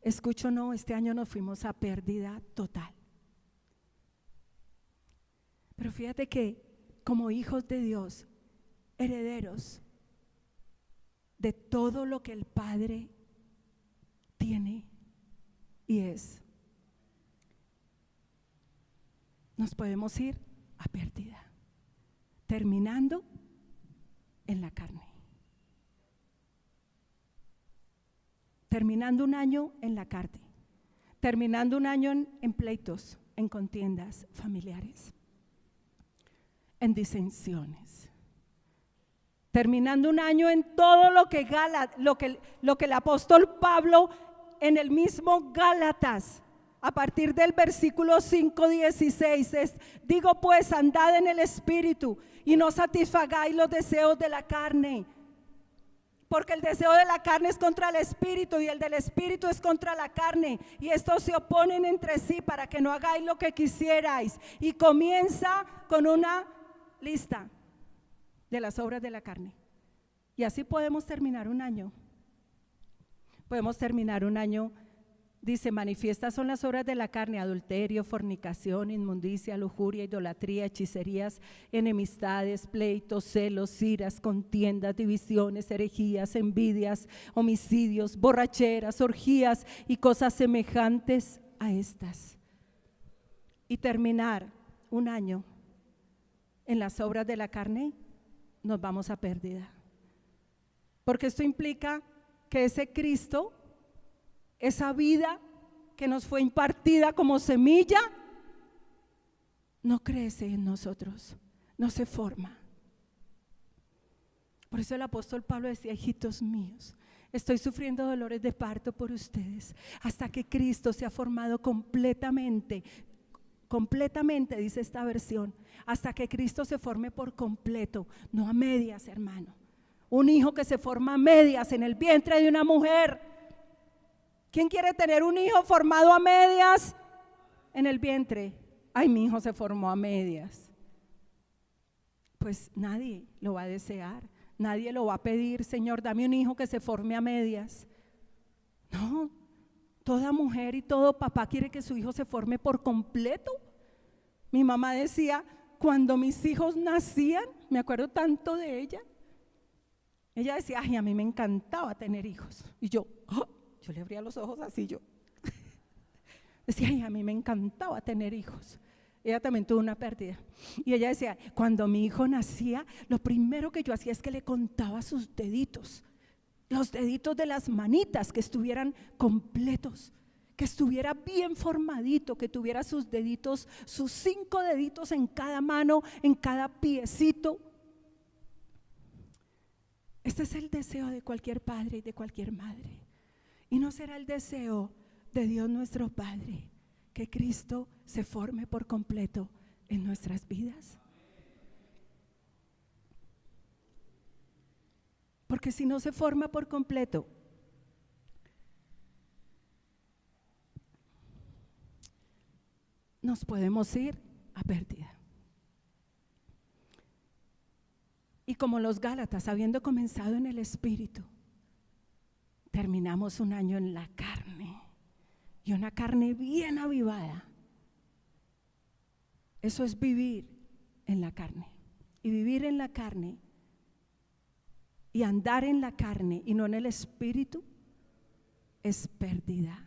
escucho: no, este año nos fuimos a pérdida total. Pero fíjate que como hijos de Dios, herederos de todo lo que el Padre tiene y es, nos podemos ir a pérdida, terminando en la carne, terminando un año en la carne, terminando un año en pleitos, en contiendas familiares, en disensiones, terminando un año en todo lo que el apóstol Pablo en el mismo Gálatas, a partir del versículo 5:16 es: digo pues, andad en el Espíritu y no satisfagáis los deseos de la carne, porque el deseo de la carne es contra el Espíritu y el del Espíritu es contra la carne, y estos se oponen entre sí para que no hagáis lo que quisierais. Y comienza con una lista de las obras de la carne. Y así podemos terminar un año. Podemos terminar un año. Dice: manifiestas son las obras de la carne: adulterio, fornicación, inmundicia, lujuria, idolatría, hechicerías, enemistades, pleitos, celos, iras, contiendas, divisiones, herejías, envidias, homicidios, borracheras, orgías y cosas semejantes a estas. Y terminar un año en las obras de la carne, nos vamos a pérdida. Porque esto implica que ese Cristo, esa vida que nos fue impartida como semilla, no crece en nosotros, no se forma. Por eso el apóstol Pablo decía: hijitos míos, estoy sufriendo dolores de parto por ustedes, hasta que Cristo se ha formado completamente, dice esta versión, hasta que Cristo se forme por completo, no a medias, hermano. Un hijo que se forma a medias en el vientre de una mujer. ¿Quién quiere tener un hijo formado a medias en el vientre? Ay, mi hijo se formó a medias. Pues nadie lo va a desear, nadie lo va a pedir: Señor, dame un hijo que se forme a medias. No, toda mujer y todo papá quiere que su hijo se forme por completo. Mi mamá decía, cuando mis hijos nacían, me acuerdo tanto de ella. Ella decía, ay, a mí me encantaba tener hijos. Y yo le abría los ojos así, yo decía, ay, a mí me encantaba tener hijos. Ella también tuvo una pérdida. Y ella decía, cuando mi hijo nacía, lo primero que yo hacía es que le contaba sus deditos, los deditos de las manitas, que estuvieran completos, que estuviera bien formadito, que tuviera sus deditos, sus 5 deditos en cada mano, en cada piecito. Este es el deseo de cualquier padre y de cualquier madre. Y no será el deseo de Dios nuestro Padre que Cristo se forme por completo en nuestras vidas. Porque si no se forma por completo, nos podemos ir a pérdida. Y como los Gálatas, habiendo comenzado en el Espíritu, terminamos un año en la carne, y una carne bien avivada. Eso es vivir en la carne. Y vivir en la carne y andar en la carne y no en el Espíritu es pérdida,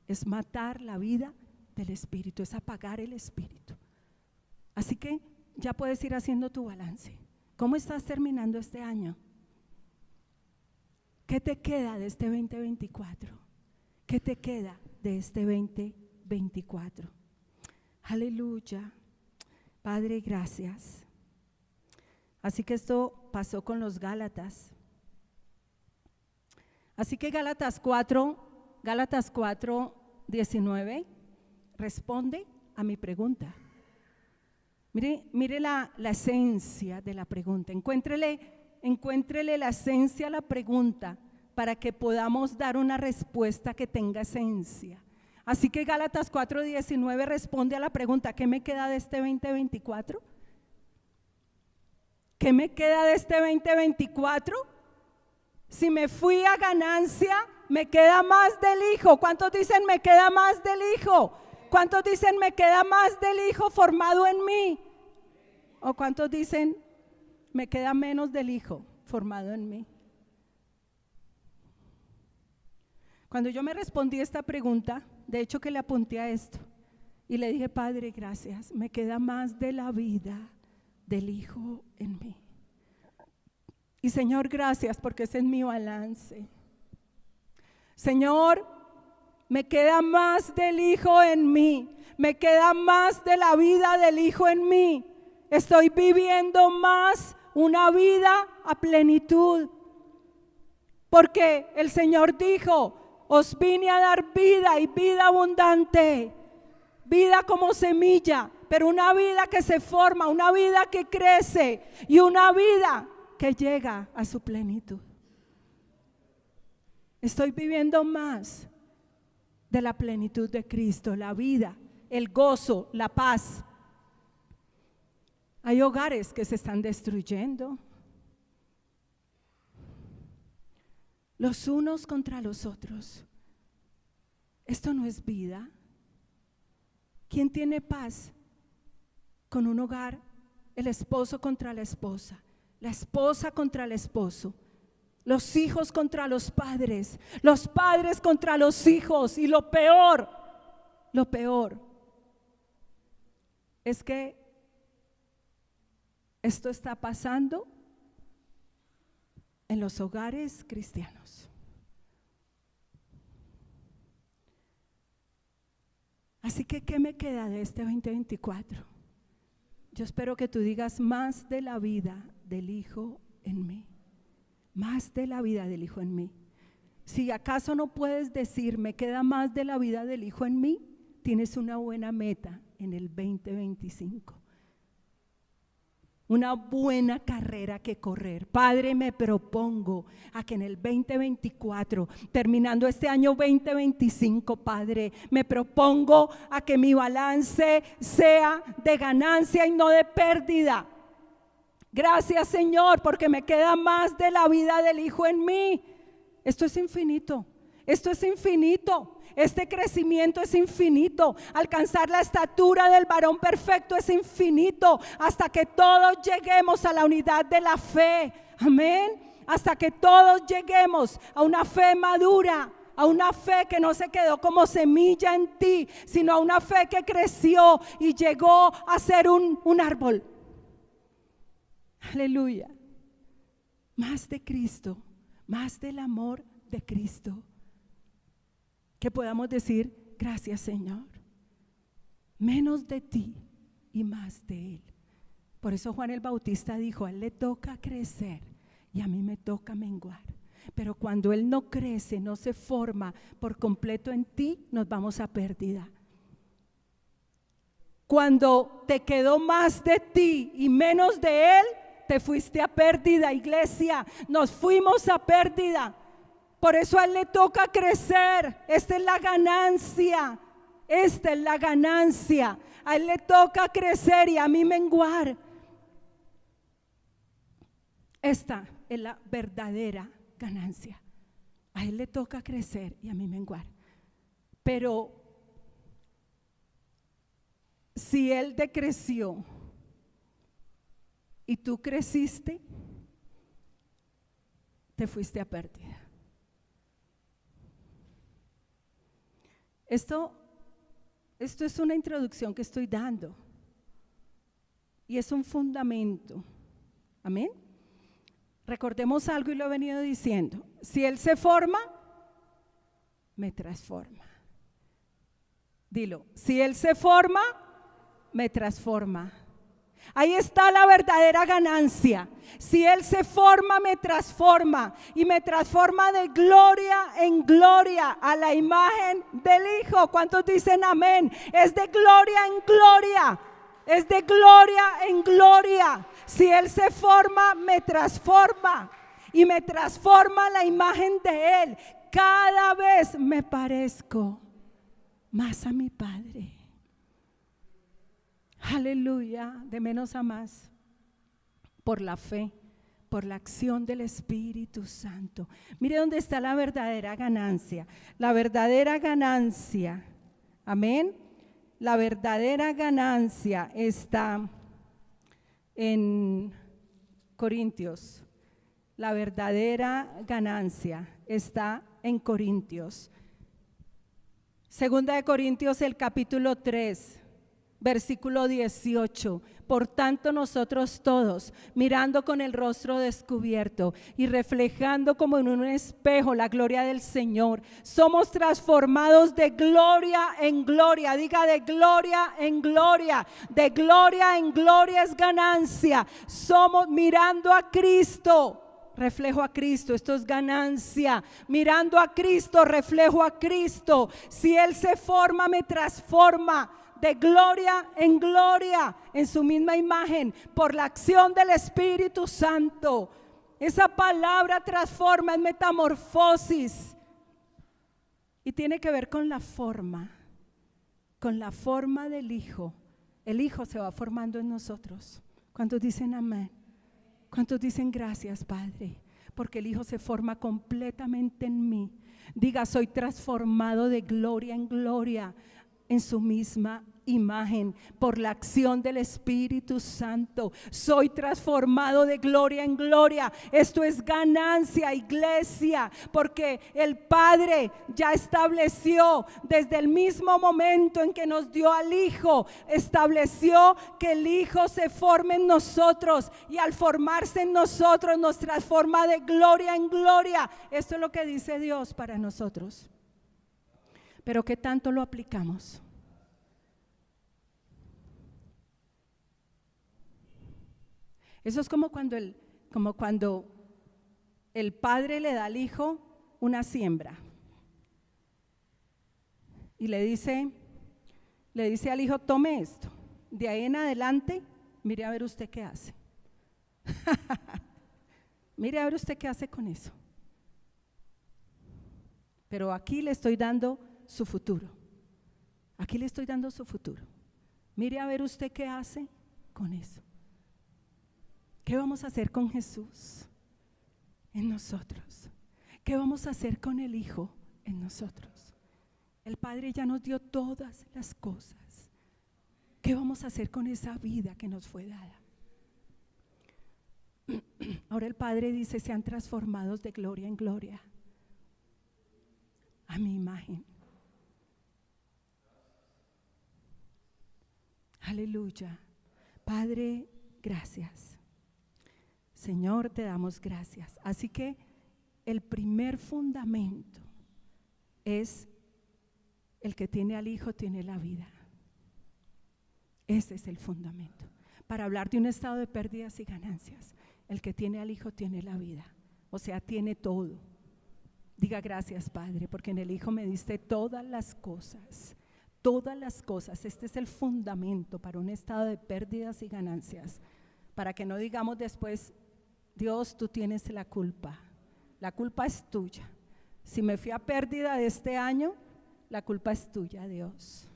es matar la vida del Espíritu, es apagar el Espíritu. Así que ya puedes ir haciendo tu balance. ¿Cómo estás terminando este año? ¿Qué te queda de este 2024? ¿Qué te queda de este 2024? Aleluya. Padre, gracias. Así que esto pasó con los Gálatas. Así que Gálatas 4:19 responde a mi pregunta. Mire la esencia de la pregunta. Encuéntrele la esencia a la pregunta para que podamos dar una respuesta que tenga esencia. Así que Gálatas 4:19 responde a la pregunta: ¿qué me queda de este 2024? ¿Qué me queda de este 2024? Si me fui a ganancia, me queda más del Hijo. ¿Cuántos dicen me queda más del Hijo? ¿Cuántos dicen me queda más del Hijo formado en mí? ¿O cuántos dicen me queda menos del Hijo formado en mí? Cuando yo me respondí esta pregunta, de hecho que le apunté a esto y le dije: Padre, gracias, me queda más de la vida del Hijo en mí. Y Señor, gracias porque ese es mi balance. Señor, me queda más del Hijo en mí, me queda más de la vida del Hijo en mí. Estoy viviendo más una vida a plenitud, porque el Señor dijo: os vine a dar vida y vida abundante, vida como semilla, pero una vida que se forma, una vida que crece y una vida que llega a su plenitud. Estoy viviendo más de la plenitud de Cristo, la vida, el gozo, la paz. Hay hogares que se están destruyendo, los unos contra los otros. Esto no es vida. ¿Quién tiene paz con un hogar? El esposo contra la esposa contra el esposo, los hijos contra los padres contra los hijos. Y lo peor es que esto está pasando en los hogares cristianos. Así que, ¿qué me queda de este 2024? Yo espero que tú digas: más de la vida del Hijo en mí, más de la vida del Hijo en mí. Si acaso no puedes decir me queda más de la vida del Hijo en mí, tienes una buena meta en el 2025. Una buena carrera que correr. Padre, me propongo a que en el 2024, terminando este año 2025, Padre, me propongo a que mi balance sea de ganancia y no de pérdida. Gracias, Señor, porque me queda más de la vida del Hijo en mí. Esto es infinito. Esto es infinito. Este crecimiento es infinito. Alcanzar la estatura del varón perfecto es infinito. Hasta que todos lleguemos a la unidad de la fe. Amén. Hasta que todos lleguemos a una fe madura. A una fe que no se quedó como semilla en ti, sino a una fe que creció y llegó a ser un árbol. Aleluya. Más de Cristo, más del amor de Cristo. Que podamos decir, gracias Señor. Menos de ti y más de Él. Por eso Juan el Bautista dijo, a Él le toca crecer y a mí me toca menguar. Pero cuando Él no crece, no se forma por completo en ti, nos vamos a pérdida. Cuando te quedó más de ti y menos de Él, te fuiste a pérdida, iglesia. Nos fuimos a pérdida. Por eso a Él le toca crecer. Esta es la ganancia. Esta es la ganancia. A Él le toca crecer y a mí menguar. Esta es la verdadera ganancia. A Él le toca crecer y a mí menguar. Pero si Él decreció y tú creciste, te fuiste a pérdida. Esto es una introducción que estoy dando y es un fundamento. Amén. Recordemos algo y lo he venido diciendo. Si Él se forma, me transforma. Dilo, si Él se forma, me transforma. Ahí está la verdadera ganancia. Si Él se forma, me transforma. Y me transforma de gloria en gloria a la imagen del Hijo. ¿Cuántos dicen amén? Es de gloria en gloria. Es de gloria en gloria. Si Él se forma, me transforma. Y me transforma a la imagen de Él. Cada vez me parezco más a mi Padre. Aleluya, de menos a más, por la fe, por la acción del Espíritu Santo. Mire dónde está la verdadera ganancia. La verdadera ganancia, amén. La verdadera ganancia está en Corintios. La verdadera ganancia está en Corintios. Segunda de Corintios, el capítulo 3. Versículo 18, por tanto nosotros todos, mirando con el rostro descubierto y reflejando como en un espejo la gloria del Señor, somos transformados de gloria en gloria. Diga, de gloria en gloria. De gloria en gloria es ganancia. Somos mirando a Cristo. Reflejo a Cristo, esto es ganancia. Mirando a Cristo, reflejo a Cristo. Si Él se forma, me transforma de gloria en su misma imagen, por la acción del Espíritu Santo. Esa palabra transforma, es metamorfosis, y tiene que ver con la forma del Hijo. El Hijo se va formando en nosotros. ¿Cuántos dicen amén? ¿Cuántos dicen gracias, Padre? Porque el Hijo se forma completamente en mí. Diga, soy transformado de gloria en gloria en su misma imagen, por la acción del Espíritu Santo. Soy transformado de gloria en gloria. Esto es ganancia, iglesia, porque el Padre ya estableció desde el mismo momento en que nos dio al Hijo, estableció que el Hijo se forme en nosotros, y al formarse en nosotros nos transforma de gloria en gloria. Esto es lo que dice Dios para nosotros. Pero ¿qué tanto lo aplicamos? Eso es como cuando el padre le da al hijo una siembra y le dice al hijo, tome esto, de ahí en adelante mire a ver usted qué hace. Mire a ver usted qué hace con eso. Pero aquí le estoy dando su futuro. Aquí le estoy dando su futuro. Mire a ver usted qué hace con eso. ¿Qué vamos a hacer con Jesús en nosotros? ¿Qué vamos a hacer con el Hijo en nosotros. El Padre ya nos dio todas las cosas. ¿Qué vamos a hacer con esa vida que nos fue dada? Ahora el Padre dice: sean transformados de gloria en gloria a mi imagen. Aleluya. Padre, gracias. Señor, te damos gracias. Así que el primer fundamento es: el que tiene al Hijo tiene la vida. Ese es el fundamento. Para hablar de un estado de pérdidas y ganancias, el que tiene al Hijo tiene la vida. O sea, tiene todo. Diga: gracias, Padre, porque en el Hijo me diste todas las cosas. Todas las cosas. Este es el fundamento para un estado de pérdidas y ganancias. Para que no digamos después: Dios, tú tienes la culpa. La culpa es tuya. Si me fui a pérdida de este año, la culpa es tuya, Dios.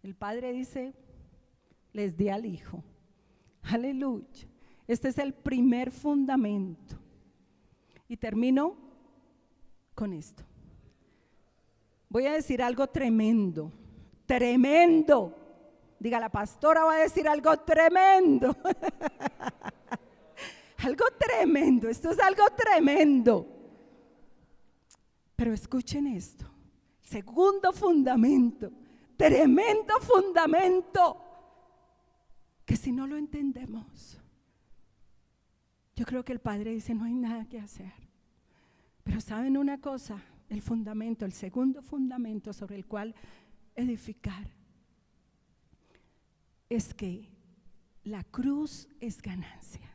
El Padre dice: les di al Hijo. Aleluya. Este es el primer fundamento. Y termino con esto. Voy a decir algo tremendo. Tremendo. Diga: la pastora va a decir algo tremendo. Algo tremendo. Esto es algo tremendo. Pero escuchen esto. Segundo fundamento. Tremendo fundamento. Que si no lo entendemos, yo creo que el Padre dice: no hay nada que hacer. Pero ¿saben una cosa? El fundamento, el segundo fundamento sobre el cual edificar, es que la cruz es ganancia.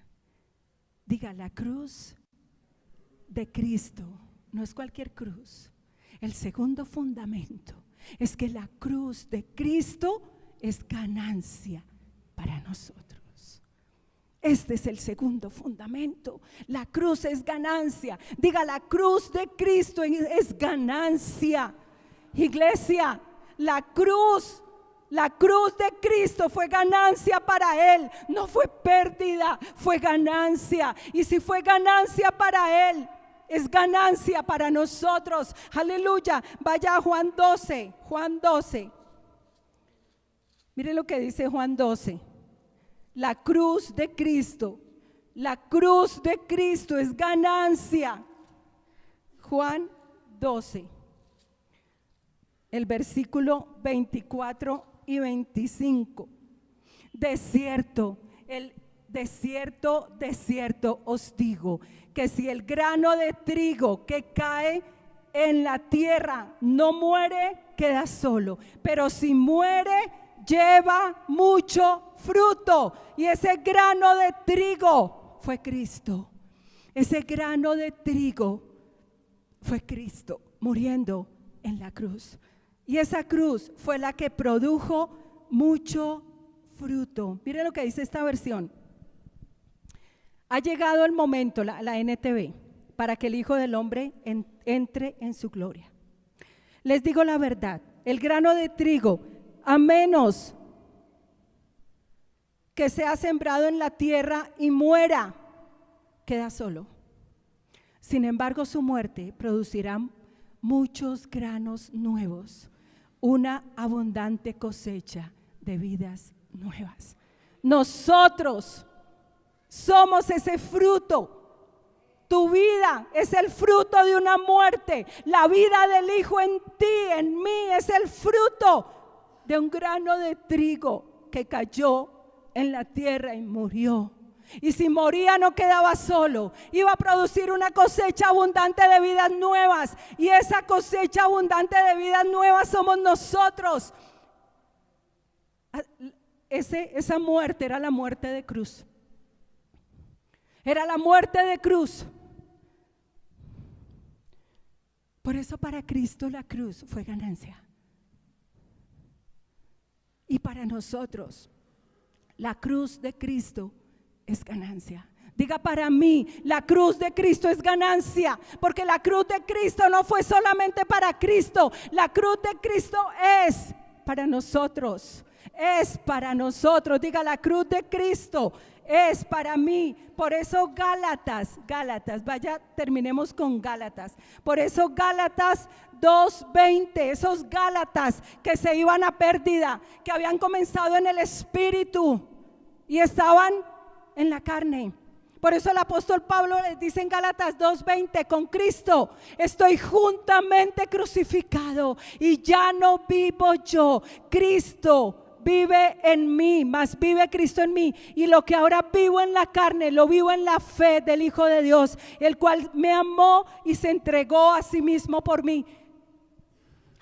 Diga: la cruz de Cristo no es cualquier cruz. El segundo fundamento es que la cruz de Cristo es ganancia para nosotros. Este es el segundo fundamento. La cruz es ganancia. Diga: la cruz de Cristo es ganancia. Iglesia, la cruz de Cristo fue ganancia para Él. No fue pérdida, fue ganancia. Y si fue ganancia para Él, es ganancia para nosotros. Aleluya. Vaya a Juan 12. Juan 12. Mire lo que dice Juan 12. La cruz de Cristo. La cruz de Cristo es ganancia. Juan 12. El versículo 24 y 25. De cierto os digo, que si el grano de trigo que cae en la tierra no muere, queda solo, pero si muere, lleva mucho fruto. Y ese grano de trigo fue Cristo. Ese grano de trigo fue Cristo muriendo en la cruz. Y esa cruz fue la que produjo mucho fruto. Miren lo que dice esta versión. Ha llegado el momento, la NTV, para que el Hijo del Hombre entre en su gloria. Les digo la verdad, el grano de trigo, a menos que sea sembrado en la tierra y muera, queda solo. Sin embargo, su muerte producirá muchos granos nuevos, una abundante cosecha de vidas nuevas. Nosotros somos ese fruto. Tu vida es el fruto de una muerte. La vida del Hijo en ti, en mí, es el fruto de un grano de trigo que cayó en la tierra y murió. Y si moría, no quedaba solo, iba a producir una cosecha abundante de vidas nuevas. Y esa cosecha abundante de vidas nuevas somos nosotros. Esa muerte era la muerte de cruz. Era la muerte de cruz. Por eso para Cristo la cruz fue ganancia. Y para nosotros la cruz de Cristo es ganancia. Diga: para mí la cruz de Cristo es ganancia, porque la cruz de Cristo no fue solamente para Cristo. La cruz de Cristo es para nosotros. Es para nosotros. Diga: la cruz de Cristo es para mí. Por eso Gálatas, vaya, terminemos con Gálatas. Por eso Gálatas 2:20, esos Gálatas que se iban a pérdida, que habían comenzado en el espíritu y estaban en la carne. Por eso el apóstol Pablo les dice en Gálatas 2:20: con Cristo estoy juntamente crucificado y ya no vivo yo, Cristo vive en mí, más vive Cristo en mí, y lo que ahora vivo en la carne, lo vivo en la fe del Hijo de Dios, el cual me amó y se entregó a sí mismo por mí.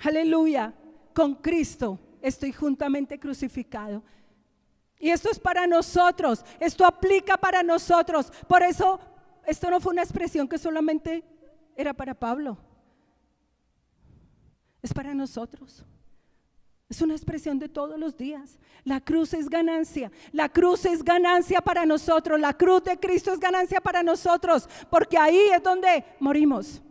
Aleluya, con Cristo estoy juntamente crucificado. Y esto es para nosotros, esto aplica para nosotros. Por eso, esto no fue una expresión que solamente era para Pablo, es para nosotros. Es una expresión de todos los días. La cruz es ganancia. La cruz es ganancia para nosotros. La cruz de Cristo es ganancia para nosotros, porque ahí es donde morimos.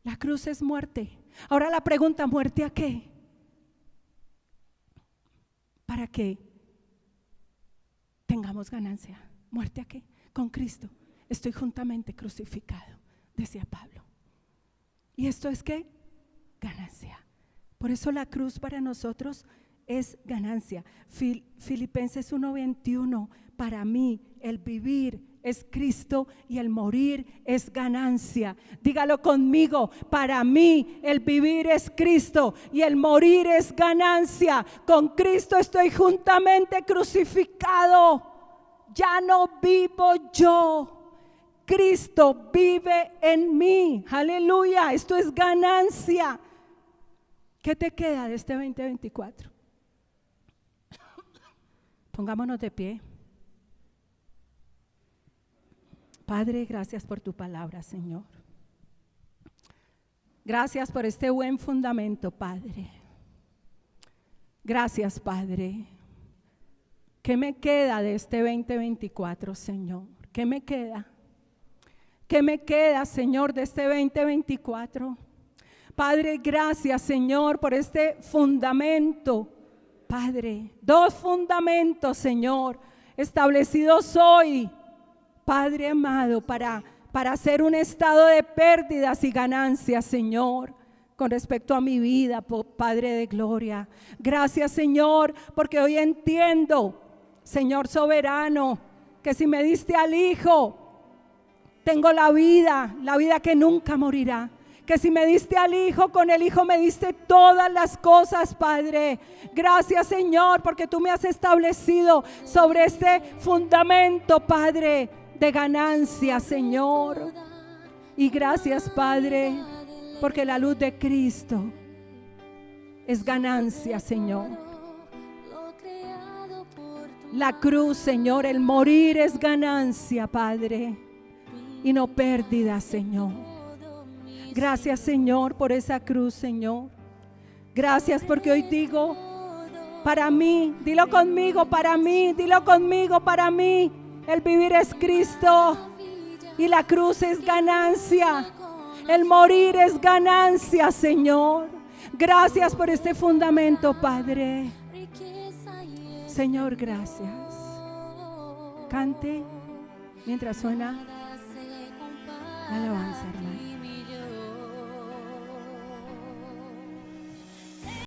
La cruz es muerte. Ahora la pregunta: ¿muerte a qué? Para que tengamos ganancia. ¿Muerte a qué? Con Cristo estoy juntamente crucificado, decía Pablo. ¿Y esto es qué? Ganancia. Por eso la cruz para nosotros es ganancia. Filipenses 1:21: para mí el vivir es Cristo y el morir es ganancia. Dígalo conmigo: para mí el vivir es Cristo y el morir es ganancia. Con Cristo estoy juntamente crucificado. Ya no vivo yo, Cristo vive en mí. Aleluya, esto es ganancia. ¿Qué te queda de este 2024? Pongámonos de pie. Padre, gracias por tu palabra, Señor. Gracias por este buen fundamento, Padre. Gracias, Padre. ¿Qué me queda de este 2024, Señor? ¿Qué me queda? ¿Qué me queda, Señor, de este 2024? Padre, gracias, Señor, por este fundamento. Padre, 2 fundamentos, Señor, establecidos hoy, Padre amado, para hacer un estado de pérdidas y ganancias, Señor, con respecto a mi vida, Padre de gloria. Gracias, Señor, porque hoy entiendo, Señor soberano, que si me diste al Hijo, tengo la vida que nunca morirá. Que si me diste al Hijo, con el Hijo me diste todas las cosas, Padre. Gracias, Señor, porque tú me has establecido sobre este fundamento, Padre, de ganancia, Señor. Y gracias, Padre, porque la luz de Cristo es ganancia, Señor. La cruz, Señor, el morir es ganancia, Padre, y no pérdida, Señor. Gracias, Señor, por esa cruz, Señor. Gracias porque hoy digo: para mí, dilo conmigo, para mí, dilo conmigo, para mí el vivir es Cristo y la cruz es ganancia. El morir es ganancia, Señor. Gracias por este fundamento, Padre. Señor, gracias. Cante mientras suena la alabanza, hermano.